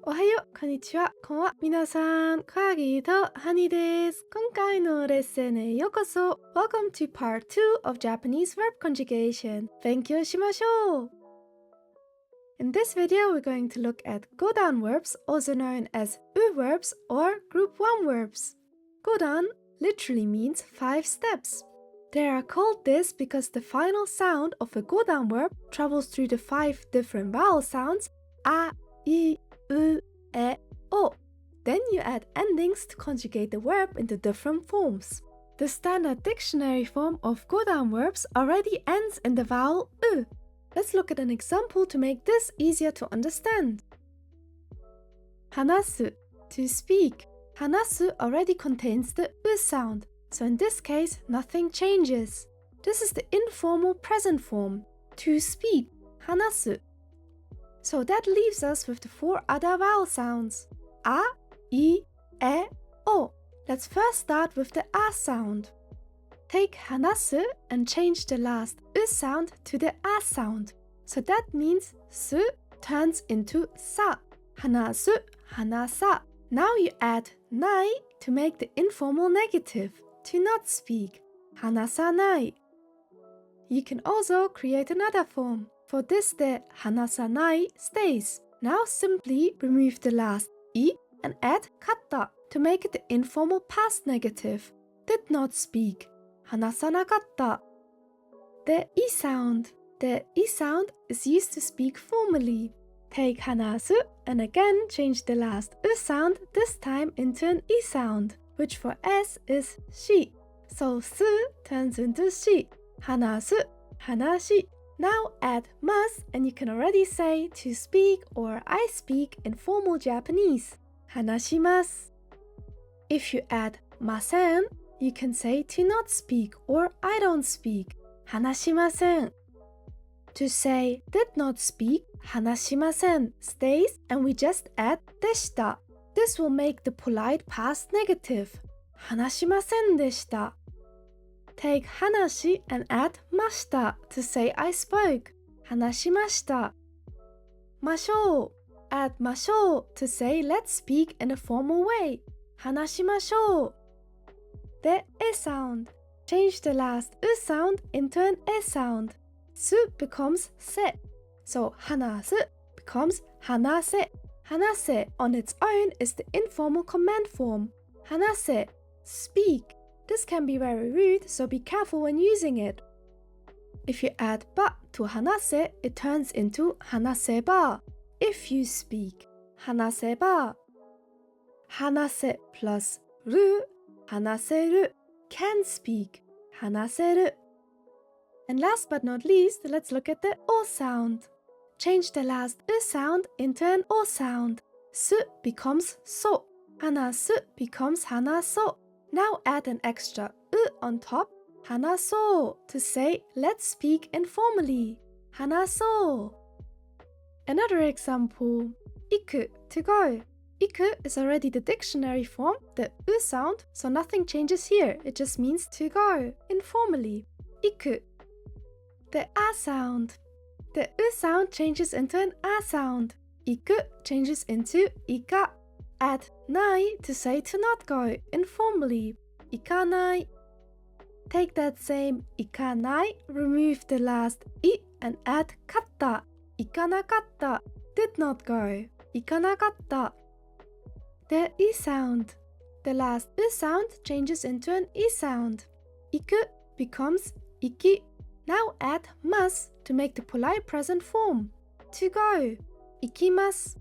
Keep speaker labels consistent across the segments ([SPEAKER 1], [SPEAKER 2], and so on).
[SPEAKER 1] おはよう、こんにちは、こんばんは。皆さん、Kwagi とハニーです。今回のレッスンへようこそ。Welcome to part 2 of Japanese verb conjugation. 勉強しましょう。In this video, we're going to look at godan verbs, also known as verbs or group 1 verbs. Godan literally means 5 steps. They are called this because the final sound of a godan verb travels through the 5 different vowel sounds a, I, U, E, O. Then you add endings to conjugate the verb into different forms. The standard dictionary form of godan verbs already ends in the vowel U. Let's look at an example to make this easier to understand. 話す to speak. 話す already contains the U sound, so in this case, nothing changes. This is the informal present form. To speak, 話す. So that leaves us with the 4 other vowel sounds. A, I, E, O. Let's first start with the A sound. Take 話す and change the last U sound to the A sound. So that means す turns into さ. 話す, 話さ. Now you add ない to make the informal negative, to not speak. 話さない. You can also create another form. For this, the 話さない stays. Now simply remove the last I and add かった to make it the informal past negative. Did not speak. 話さなかった. The I sound. The I sound is used to speak formally. Take 話す and again change the last U sound, this time into an I sound, which for S is し. So す turns into し. 話す, 話し. Now add mas and you can already say to speak or I speak in formal Japanese. 話します. If you add ません, you can say to not speak or I don't speak. 話しません. To say did not speak, 話しません stays and we just add でした. This will make the polite past negative. 話しませんでした. Take 話 and add ました to say I spoke. 話しました. ましょう add ましょう to say let's speak in a formal way. 話しましょう. The E sound. Change the last U sound into an E sound. す becomes せ. So 話す becomes 話せ. 話せ on its own is the informal command form. 話せ speak. This can be very rude, so be careful when using it. If you add ば to 話せ, it turns into 話せば. If you speak, 話せば. 話せ plus る 話せる can speak 話せる. And last but not least, let's look at the O sound. Change the last U sound into an O sound. す becomes そ. 話す becomes 話そう. Now add an extra U on top, 話そう to say let's speak informally. 話そう. Another example. 行く to go. 行く is already the dictionary form, the U sound, so nothing changes here. It just means to go, informally. 行く. The A sound. The U sound changes into an A sound. 行く changes into 行か. Add ない to say to not go, informally. 行かない. Take that same 行かない, remove the last I and add かった. 行かなかった did not go. 行かなかった. The I sound. The last U sound changes into an I sound. 行く becomes 行き. Now add ます to make the polite present form. To go. 行きます.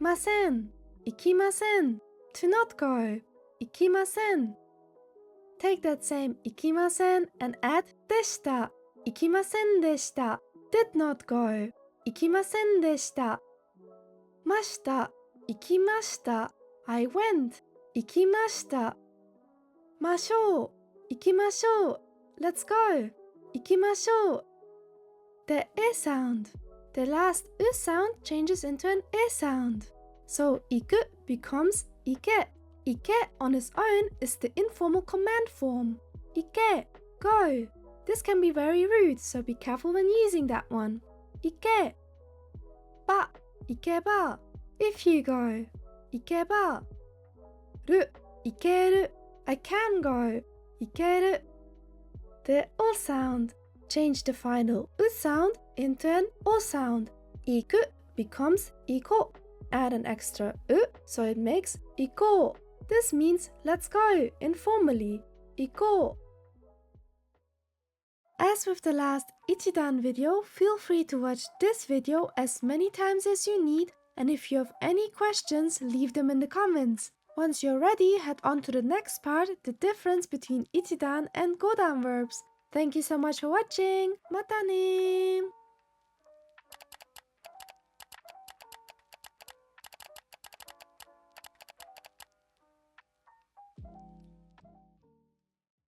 [SPEAKER 1] ません. 行きません. To not go. 行きません. Take that same 行きません and add でした. 行きませんでした. Did not go. 行きませんでした. ました. 行きました. I went. 行きました. ましょう. 行きましょう. Let's go. 行きましょう. The E sound. The last U sound changes into an E sound. So 行く becomes 行け. 行け on its own is the informal command form. 行け go. This can be very rude, so be careful when using that one. 行け. ば 行けば. If you go, 行けばる、行ける I can go, 行ける The O sound. Change the final U sound into an O sound. 行く becomes 行こう Add an extra U so it makes 行こう This means let's go informally 行こう As with the last Ichidan video, feel free to watch this video as many times as you need, and if you have any questions, leave them in the comments. Once you're ready, head on to the next part, the difference between Ichidan and Godan verbs. Thank you so much for watching. Mata ne!